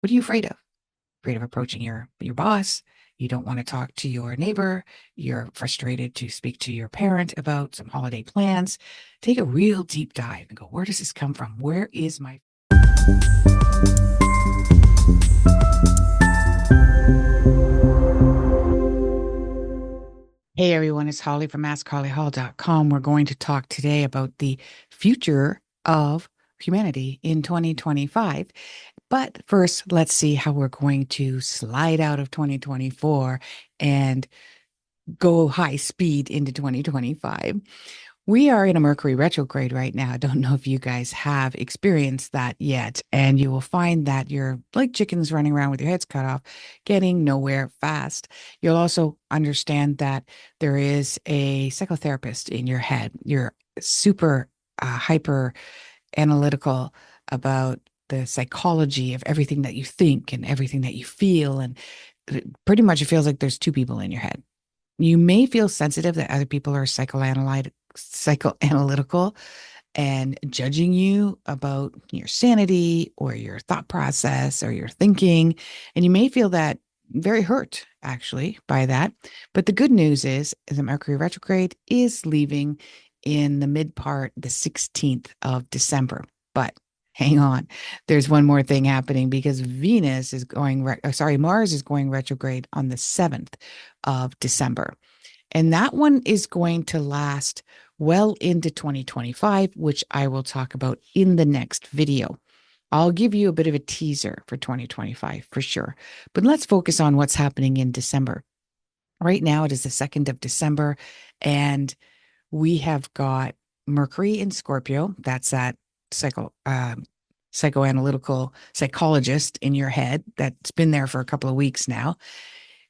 What are you afraid of? Afraid of approaching your boss? You don't want to talk to your neighbor. You're frustrated to speak to your parent about some holiday plans. Take a real deep dive and go, where does this come from? Where is my Hey everyone, it's Holly from Askhollyhall.com. We're going to talk today about the future of humanity in 2025. But first, let's see how we're going to slide out of 2024 and go high speed into 2025. We are in a Mercury retrograde right now. I don't know if you guys have experienced that yet. And you will find that you're like chickens running around with your heads cut off, getting nowhere fast. You'll also understand that there is a psychotherapist in your head. You're super hyper analytical about the psychology of everything that you think and everything that you feel. And pretty much it feels like there's two people in your head. You may feel sensitive that other people are psychoanalytical and judging you about your sanity or your thought process or your thinking. And you may feel that very hurt actually by that. But the good news is the Mercury retrograde is leaving in the mid part, the 16th of December. But hang on, there's one more thing happening because Mars is going retrograde on the 7th of December. And that one is going to last well into 2025, which I will talk about in the next video. I'll give you a bit of a teaser for 2025 for sure. But let's focus on what's happening in December. Right now, it is the 2nd of December, and we have got Mercury in Scorpio. That's that psychoanalytical psychologist in your head that's been there for a couple of weeks now.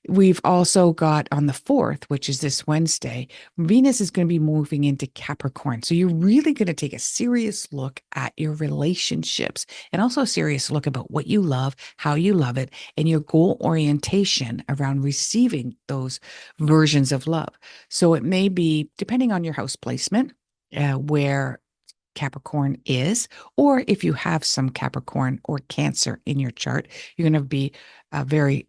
We've also got on the 4th, which is this Wednesday, Venus is going to be moving into Capricorn. So you're really going to take a serious look at your relationships and also a serious look about what you love, how you love it, and your goal orientation around receiving those versions of love. So it may be, depending on your house placement, where Capricorn is, or if you have some Capricorn or Cancer in your chart, you're going to be very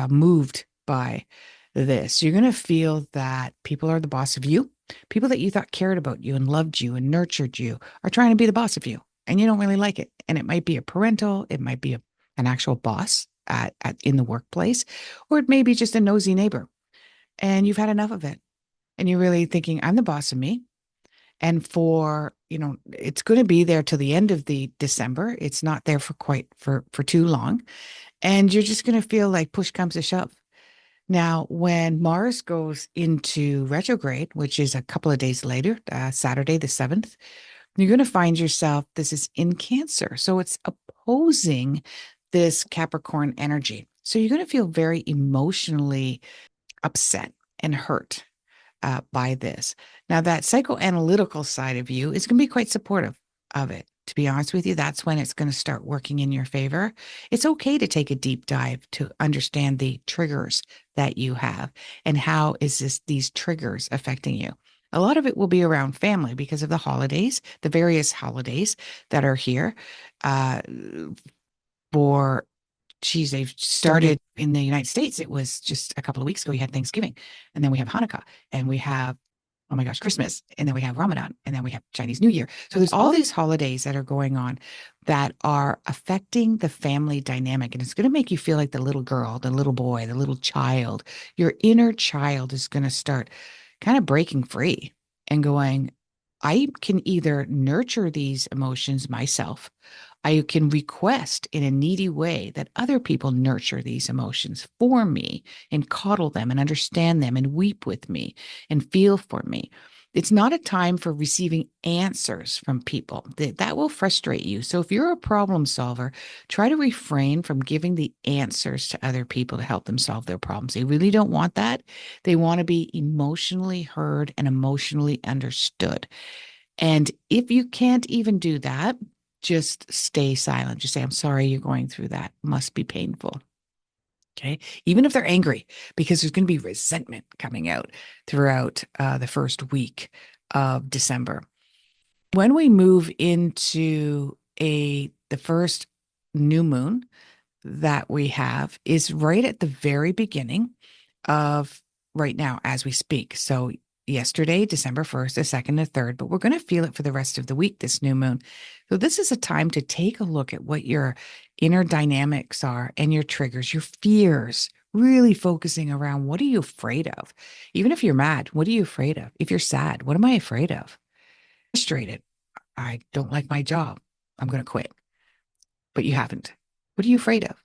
moved by this. You're going to feel that people are the boss of you. People that you thought cared about you and loved you and nurtured you are trying to be the boss of you, and you don't really like it. And it might be a parental, it might be an actual boss in the workplace, or it may be just a nosy neighbor. And you've had enough of it. And you're really thinking, I'm the boss of me. And it's going to be there till the end of the December. It's not there for too long. And you're just going to feel like push comes to shove. Now, when Mars goes into retrograde, which is a couple of days later, Saturday the 7th, you're going to find yourself, this is in Cancer. So it's opposing this Capricorn energy. So you're going to feel very emotionally upset and hurt by this. Now, that psychoanalytical side of you is going to be quite supportive of it. To be honest with you, that's when it's going to start working in your favor. It's okay to take a deep dive to understand the triggers that you have and how is these triggers affecting you. A lot of it will be around family because of the holidays, the various holidays that are here. For they've started in the United States. It was just a couple of weeks ago. We had Thanksgiving, and then we have Hanukkah, and we have, oh my gosh, Christmas, and then we have Ramadan, and then we have Chinese New Year. So there's all these holidays that are going on that are affecting the family dynamic. And it's going to make you feel like the little girl, the little boy, the little child. Your inner child is going to start kind of breaking free and going, I can either nurture these emotions myself. I can request in a needy way that other people nurture these emotions for me and coddle them and understand them and weep with me and feel for me. It's not a time for receiving answers from people. That will frustrate you. So if you're a problem solver, try to refrain from giving the answers to other people to help them solve their problems. They really don't want that. They want to be emotionally heard and emotionally understood. And if you can't even do that, just stay silent. Just say, I'm sorry you're going through that. Must be painful. Okay. Even if they're angry, because there's going to be resentment coming out throughout the first week of December. When we move into the first new moon that we have is right at the very beginning of right now as we speak. So yesterday, December 1st, the 2nd, the 3rd, but we're going to feel it for the rest of the week, this new moon. So this is a time to take a look at what your inner dynamics are and your triggers, your fears, really focusing around what are you afraid of? Even if you're mad, what are you afraid of? If you're sad, what am I afraid of? Frustrated. I don't like my job. I'm going to quit. But you haven't. What are you afraid of?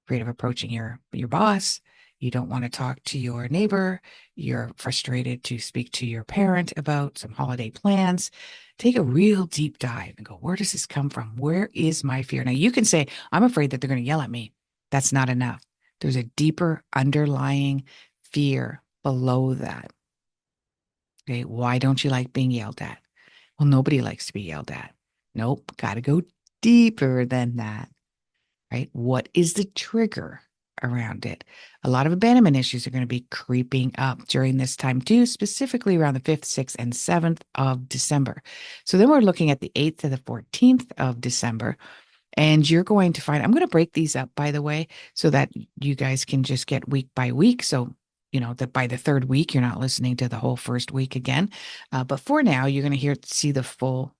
Afraid of approaching your boss. You don't want to talk to your neighbor. You're frustrated to speak to your parent about some holiday plans. Take a real deep dive and go, where does this come from? Where is my fear? Now you can say, I'm afraid that they're going to yell at me. That's not enough. There's a deeper underlying fear below that. Okay. Why don't you like being yelled at? Well, nobody likes to be yelled at. Nope. Got to go deeper than that. Right? What is the trigger around it? A lot of abandonment issues are going to be creeping up during this time too, specifically around the 5th, 6th, and 7th of December. So then we're looking at the 8th to the 14th of December. And you're going to find, I'm going to break these up, by the way, so that you guys can just get week by week. So, that by the 3rd week, you're not listening to the whole first week again. But for now, you're going to see the full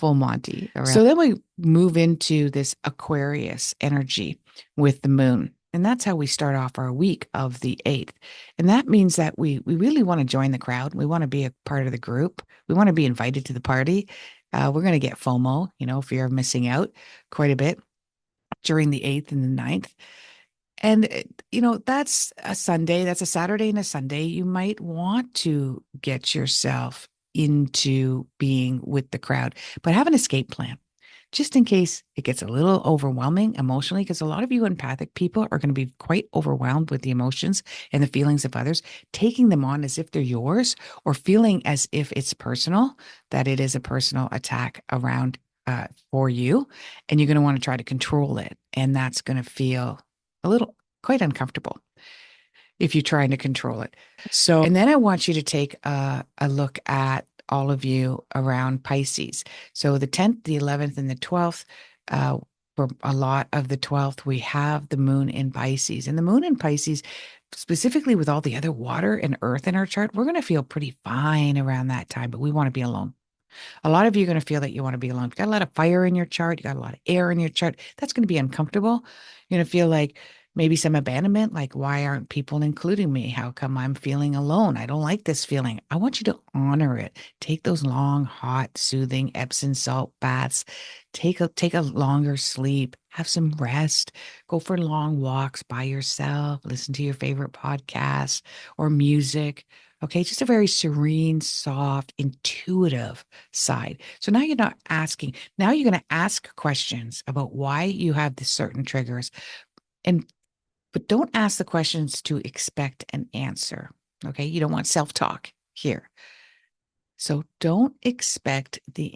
Monty around. So then we move into this Aquarius energy with the moon. And that's how we start off our week of the 8th. And that means that we really want to join the crowd. We want to be a part of the group. We want to be invited to the party. We're going to get FOMO, fear of missing out quite a bit during the 8th and the 9th. And, that's a Sunday, that's a Saturday and a Sunday. You might want to get yourself into being with the crowd, but have an escape plan just in case it gets a little overwhelming emotionally, because a lot of you empathic people are going to be quite overwhelmed with the emotions and the feelings of others, taking them on as if they're yours or feeling as if it's personal, that it is a personal attack around for you. And you're going to want to try to control it. And that's going to feel a little quite uncomfortable if you're trying to control it. So, and then I want you to take a look at all of you around Pisces. So the 10th, the 11th, and the 12th, for a lot of the 12th, we have the moon in Pisces. And the moon in Pisces, specifically with all the other water and earth in our chart, we're going to feel pretty fine around that time, but we want to be alone. A lot of you are going to feel that you want to be alone. You've got a lot of fire in your chart. You got a lot of air in your chart. That's going to be uncomfortable. You're going to feel like maybe some abandonment, like, why aren't people including me? How come I'm feeling alone? I don't like this feeling. I want you to honor it. Take those long, hot, soothing Epsom salt baths. Take a longer sleep. Have some rest. Go for long walks by yourself. Listen to your favorite podcasts or music. Okay, just a very serene, soft, intuitive side. So now you're not asking. Now you're going to ask questions about why you have the certain triggers, but don't ask the questions to expect an answer. Okay, you don't want self-talk here. So don't expect the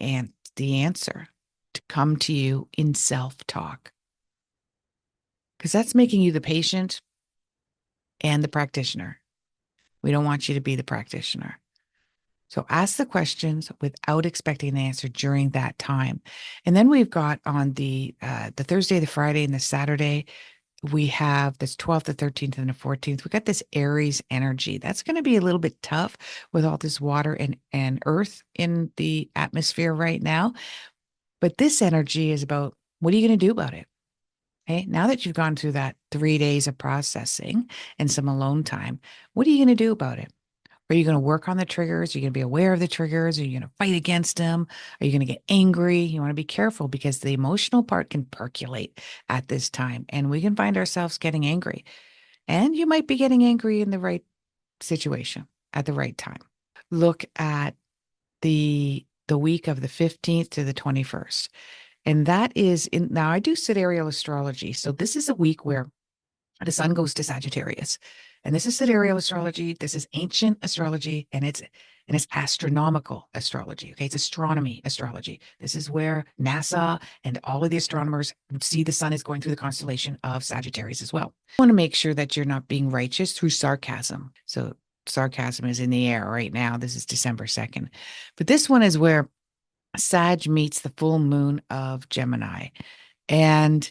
answer to come to you in self-talk, because that's making you the patient and the practitioner. We don't want you to be the practitioner. So ask the questions without expecting an answer during that time. And then we've got on the Thursday, the Friday, and the Saturday, we have this 12th, the 13th, and the 14th. We got this Aries energy. That's going to be a little bit tough with all this water and earth in the atmosphere right now. But this energy is about, what are you going to do about it? Okay. Now that you've gone through that 3 days of processing and some alone time, what are you going to do about it? Are you going to work on the triggers? Are you going to be aware of the triggers? Are you going to fight against them? Are you going to get angry? You want to be careful, because the emotional part can percolate at this time, and we can find ourselves getting angry. And you might be getting angry in the right situation at the right time. Look at the week of the 15th to the 21st. And that is now I do sidereal astrology. So this is a week where the sun goes to Sagittarius. And this is sidereal astrology. This is ancient astrology, and it's astronomical astrology. Okay. It's astronomy astrology. This is where NASA and all of the astronomers see the sun is going through the constellation of Sagittarius as well. You want to make sure that you're not being righteous through sarcasm. So sarcasm is in the air right now. This is December 2nd. But this one is where Sag meets the full moon of Gemini. And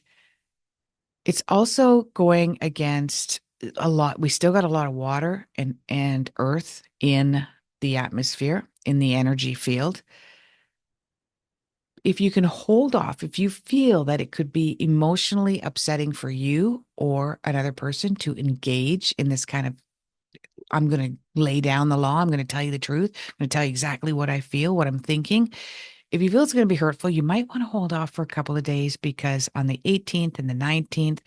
it's also going against a lot. We still got a lot of water and earth in the atmosphere, in the energy field. If you can hold off, if you feel that it could be emotionally upsetting for you or another person to engage in this kind of, I'm going to lay down the law, I'm going to tell you the truth, I'm going to tell you exactly what I feel, what I'm thinking. If you feel it's going to be hurtful, you might want to hold off for a couple of days, because on the 18th and the 19th,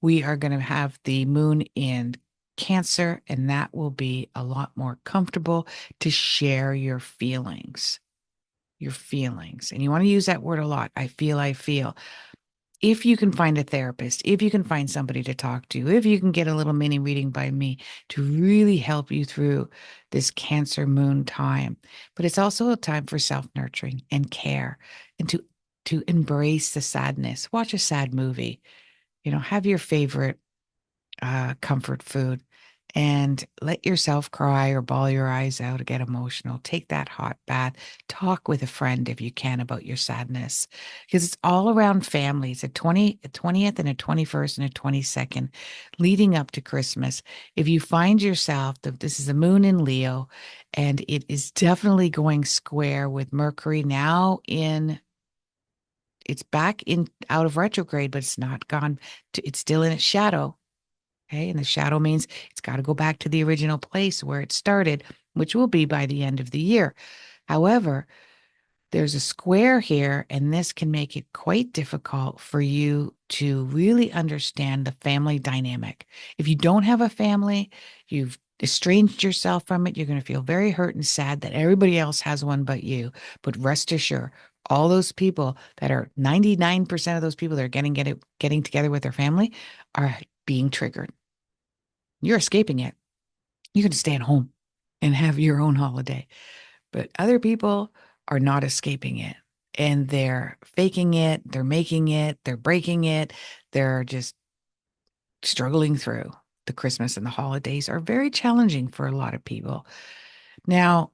we are going to have the moon in Cancer, and that will be a lot more comfortable to share your feelings. Your feelings. And you want to use that word a lot. I feel, I feel. If you can find a therapist, if you can find somebody to talk to, if you can get a little mini reading by me to really help you through this Cancer moon time. But it's also a time for self-nurturing and care, and to embrace the sadness. Watch a sad movie, have your favorite comfort food, and let yourself cry or bawl your eyes out or get emotional. Take that hot bath. Talk with a friend if you can about your sadness, because it's all around family. It's a 20th and a 21st and a 22nd leading up to Christmas. If you find yourself, this is the moon in Leo, and it is definitely going square with Mercury now it's back in out of retrograde, but it's not gone it's still in its shadow. Okay. And the shadow means it's got to go back to the original place where it started, which will be by the end of the year. However, there's a square here, and this can make it quite difficult for you to really understand the family dynamic. If you don't have a family, you've estranged yourself from it, you're going to feel very hurt and sad that everybody else has one but you. But rest assured, all those people that are 99% of those people that are getting together with their family are being triggered. You're escaping it. You can stay at home and have your own holiday. But other people are not escaping it. And they're faking it, they're making it, they're breaking it, they're just struggling through. The Christmas and the holidays are very challenging for a lot of people. Now,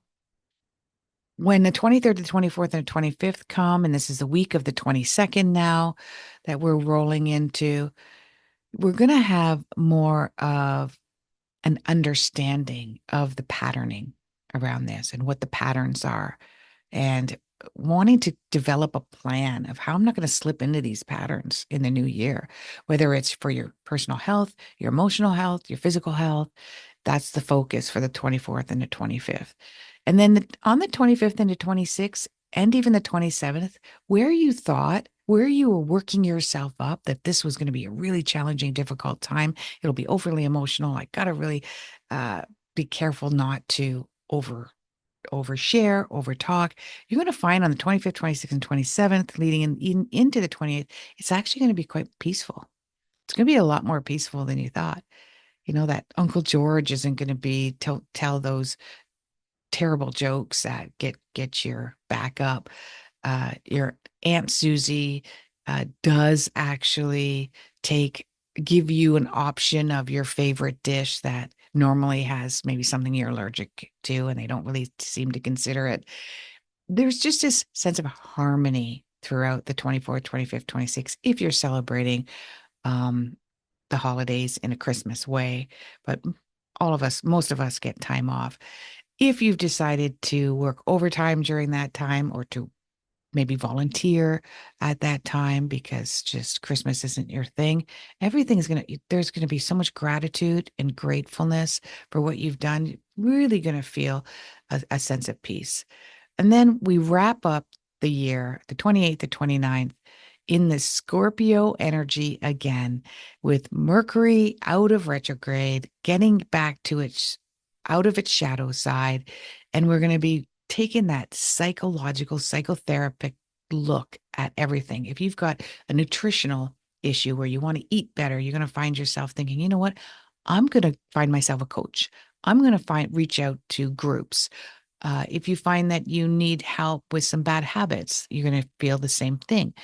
when the 23rd, the 24th, and the 25th come, and this is the week of the 22nd now that we're rolling into, we're going to have more of an understanding of the patterning around this and what the patterns are, and wanting to develop a plan of how I'm not going to slip into these patterns in the new year, whether it's for your personal health, your emotional health, your physical health. That's the focus for the 24th and the 25th. And then on the 25th and the 26th, and even the 27th, where you were working yourself up that this was going to be a really challenging, difficult time, it'll be overly emotional. I got to really be careful not to overshare, overtalk. You're going to find on the 25th, 26th, and 27th, leading into the 28th, it's actually going to be quite peaceful. It's going to be a lot more peaceful than you thought. That Uncle George isn't going to be tell those terrible jokes that get your back up. Your Aunt Susie does actually give you an option of your favorite dish that normally has maybe something you're allergic to, and they don't really seem to consider it. There's just this sense of harmony throughout the 24th, 25th, 26th, if you're celebrating um, the holidays in a Christmas way. But most of us get time off. If you've decided to work overtime during that time, or to maybe volunteer at that time because just Christmas isn't your thing, there's going to be so much gratitude and gratefulness for what you've done. You're really going to feel a sense of peace. And then we wrap up the year, the 28th to 29th, in the Scorpio energy again, with Mercury out of retrograde, getting back to out of its shadow side. And we're going to be taking that psychological, psychotherapeutic look at everything. If you've got a nutritional issue where you want to eat better, you're going to find yourself thinking, you know what? I'm going to find myself a coach. I'm going to reach out to groups. If you find that you need help with some bad habits, you're going to feel the same thing.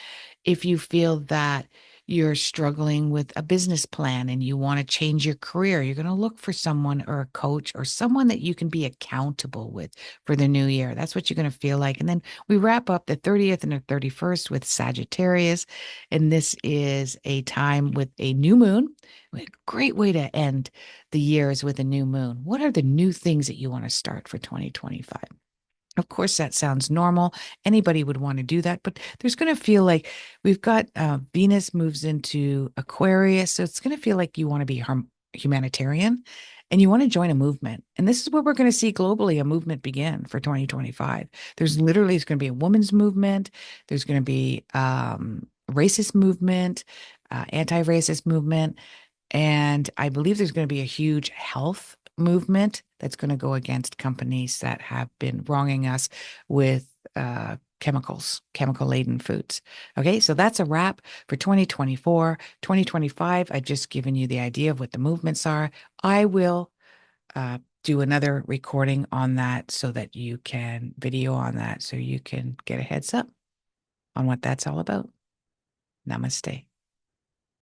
If you feel that you're struggling with a business plan and you want to change your career, you're going to look for someone or a coach or someone that you can be accountable with for the new year. That's what you're going to feel like. And then we wrap up the 30th and the 31st with Sagittarius. And this is a time with a new moon. A great way to end the years with a new moon. What are the new things that you want to start for 2025? Of course, that sounds normal. Anybody would want to do that, but there's going to feel like we've got Venus moves into Aquarius. So it's going to feel like you want to be humanitarian and you want to join a movement. And this is where we're going to see globally a movement begin for 2025. It's going to be a women's movement. There's going to be racist movement, anti-racist movement. And I believe there's going to be a huge health movement that's going to go against companies that have been wronging us with chemical laden foods. Okay, so that's a wrap for 2024. 2025, I've just given you the idea of what the movements are. I will do another recording on that so that you can video on that so you can get a heads up on what that's all about. Namaste.